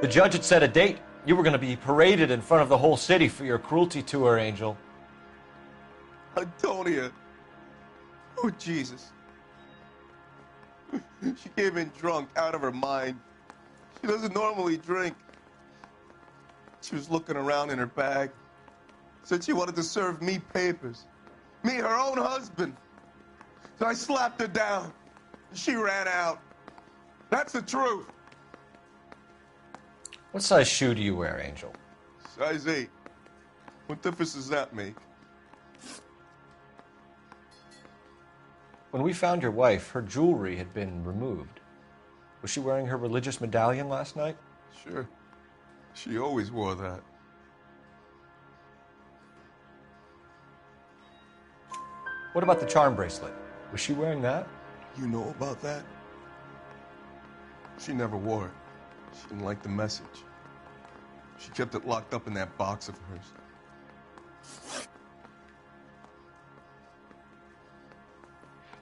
The judge had set a date. You were going to be paraded in front of the whole city for your cruelty to her, Angel. Antonia. Oh, Jesus. She came in drunk, out of her mind. She doesn't normally drink. She was looking around in her bag. Said she wanted to serve me papers. Me, her own husband. So I slapped her down. She ran out. That's the truth. What size shoe do you wear, Angel? Size 8. What difference does that make? When we found your wife, her jewelry had been removed. Was she wearing her religious medallion last night? Sure. She always wore that. What about the charm bracelet? Was she wearing that? You know about that? She never wore it. She didn't like the message. She kept it locked up in that box of hers.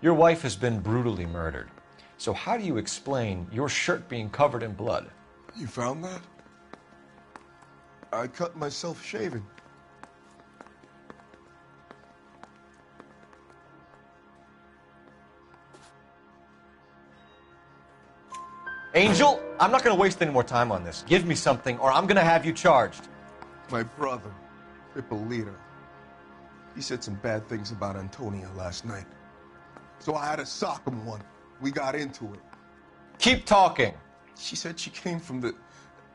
Your wife has been brutally murdered. So how do you explain your shirt being covered in blood? You found that? I cut myself shaving. Angel, I'm not going to waste any more time on this. Give me something or I'm going to have you charged. My brother, Ippolito, he said some bad things about Antonia last night. So I had to sock him one. We got into it. Keep talking. She said she came from the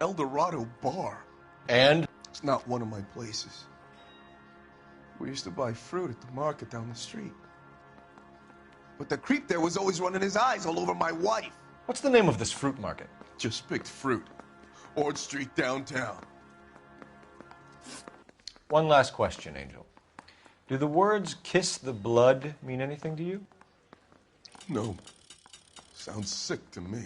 El Dorado bar. And? It's not one of my places. We used to buy fruit at the market down the street. But the creep there was always running his eyes all over my wife. What's the name of this fruit market? Just picked fruit. Ord Street downtown. One last question, Angel. Do the words kiss the blood mean anything to you? No. Sounds sick to me.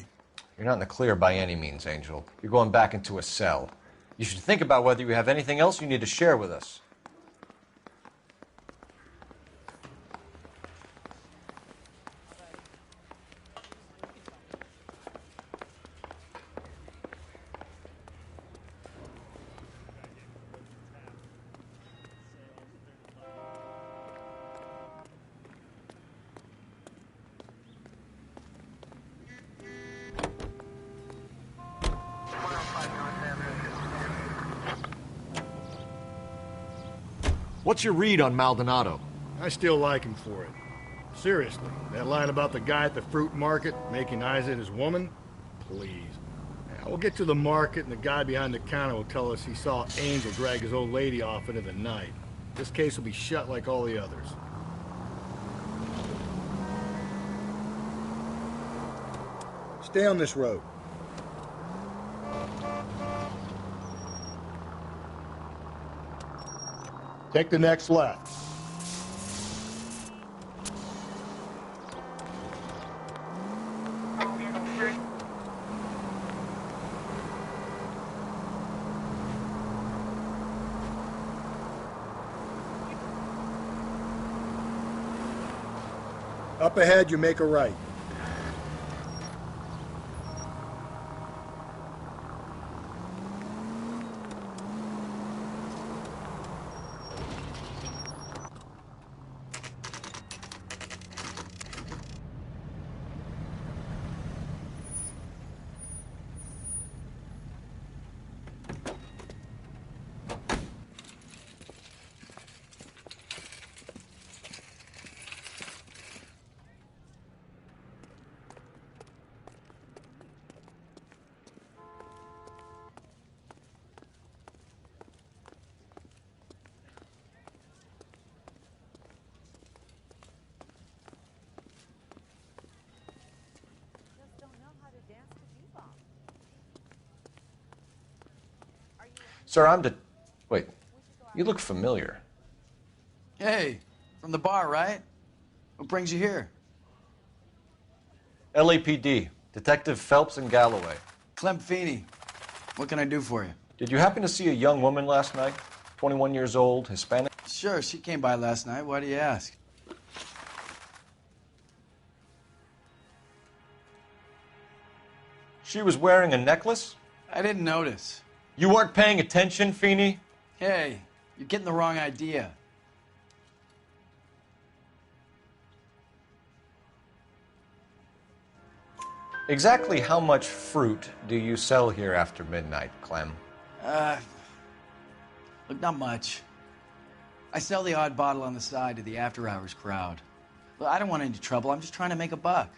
You're not in the clear by any means, Angel. You're going back into a cell. You should think about whether you have anything else you need to share with us. What's your read on Maldonado? I still like him for it. Seriously, that line about the guy at the fruit market making eyes at his woman? Please. Now, we'll get to the market and the guy behind the counter will tell us he saw Angel drag his old lady off into the night. This case will be shut like all the others. Stay on this road. Take the next left. Up ahead, you make a right. Sir, Wait, you look familiar. Hey, from the bar, right? What brings you here? LAPD, Detective Phelps and Galloway. Clem Feeney. What can I do for you? Did you happen to see a young woman last night? 21 years old, Hispanic? Sure, she came by last night. Why do you ask? She was wearing a necklace? I didn't notice. You weren't paying attention, Feeney? Hey, you're getting the wrong idea. Exactly how much fruit do you sell here after midnight, Clem? Look, not much. I sell the odd bottle on the side to the after-hours crowd. Look, I don't want any trouble. I'm just trying to make a buck.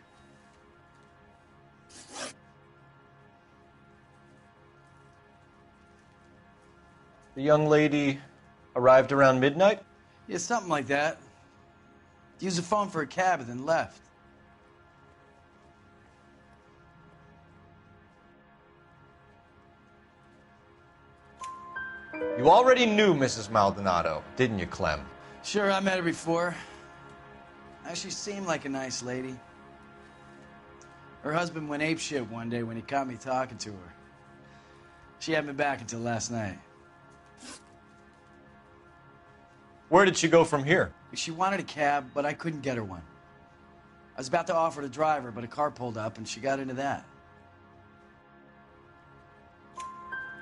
The young lady arrived around midnight? Yeah, something like that. Used the phone for a cab and then left. You already knew Mrs. Maldonado, didn't you, Clem? Sure, I met her before. She seemed like a nice lady. Her husband went apeshit one day when he caught me talking to her. She had me back until last night. Where did she go from here? She wanted a cab, but I couldn't get her one. I was about to offer to drive her, but a car pulled up and she got into that.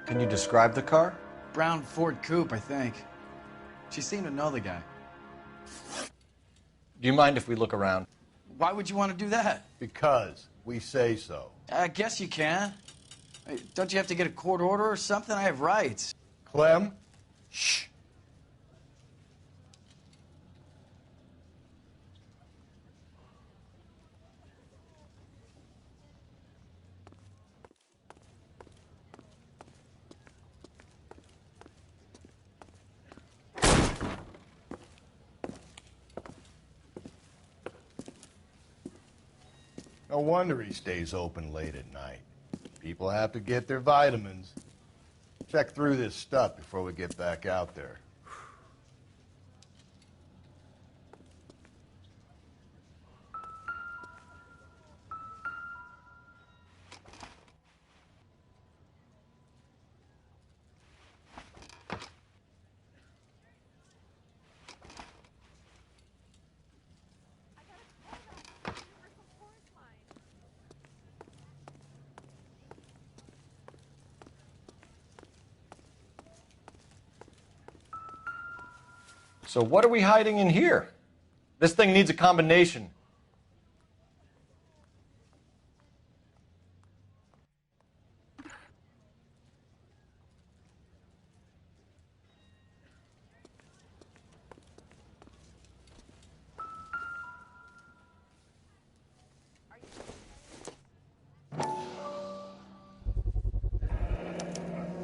Can you describe the car? Brown Ford Coupe, I think. She seemed to know the guy. Do you mind if we look around? Why would you want to do that? Because we say so. I guess you can. Don't you have to get a court order or something? I have rights. Clem? Shh. No wonder he stays open late at night. People have to get their vitamins. Check through this stuff before we get back out there. So what are we hiding in here? This thing needs a combination.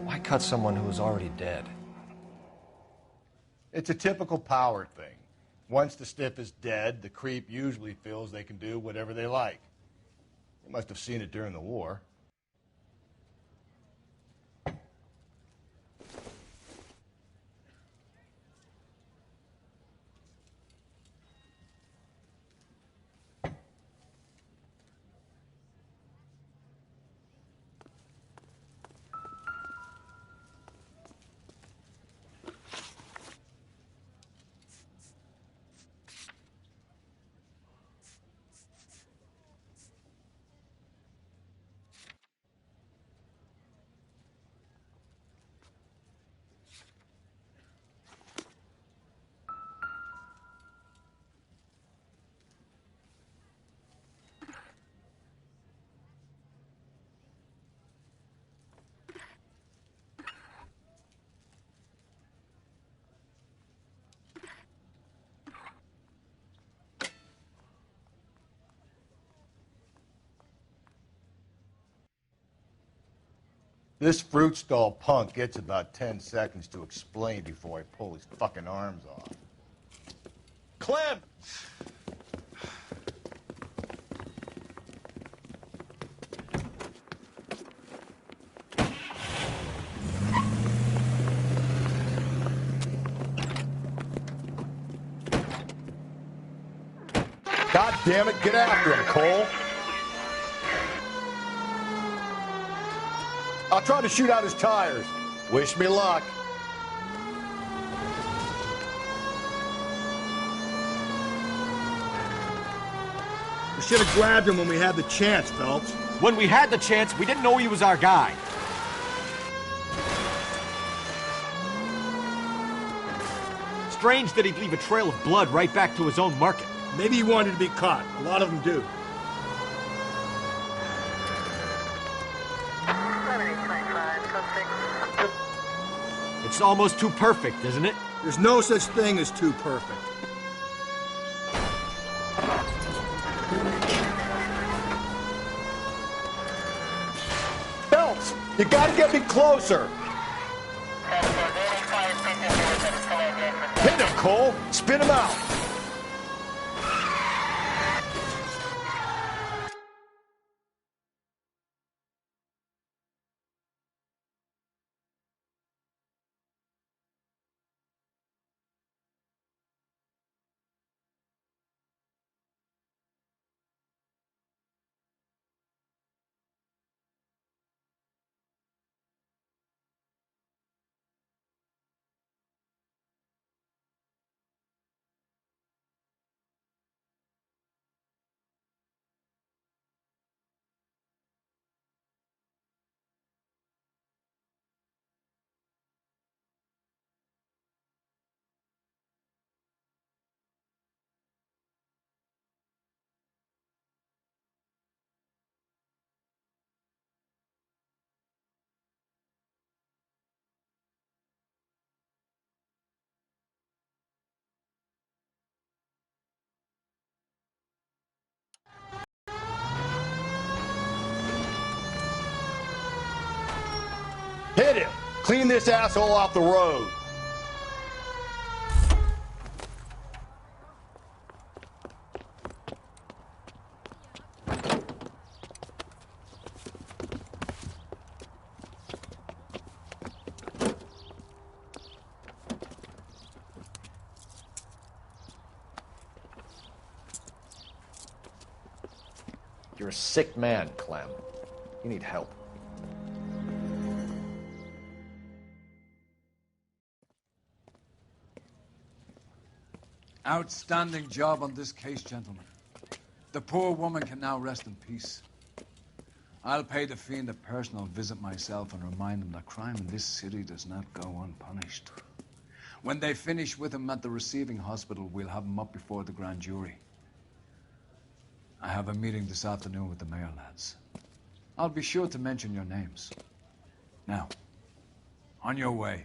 Why cut someone who was already dead? It's a typical power thing. Once the stiff is dead, the creep usually feels they can do whatever they like. They must have seen it during the war. This fruit stall punk gets about 10 seconds to explain before I pull his fucking arms off. Clem! God damn it, get after him, Cole. I'll try to shoot out his tires. Wish me luck. We should have grabbed him when we had the chance, Phelps. When we had the chance, we didn't know he was our guy. Strange that he'd leave a trail of blood right back to his own market. Maybe he wanted to be caught. A lot of them do. It's almost too perfect, isn't it? There's no such thing as too perfect. Phelps, you gotta get me closer. Hit him, Cole. Spin him out. Hit him! Clean this asshole off the road! You're a sick man, Clem. You need help. Outstanding job on this case, gentlemen. The poor woman can now rest in peace. I'll pay the fiend a personal visit myself and remind him that crime in this city does not go unpunished. When they finish with him at the receiving hospital, we'll have him up before the grand jury. I have a meeting this afternoon with the mayor lads. I'll be sure to mention your names. Now, on your way.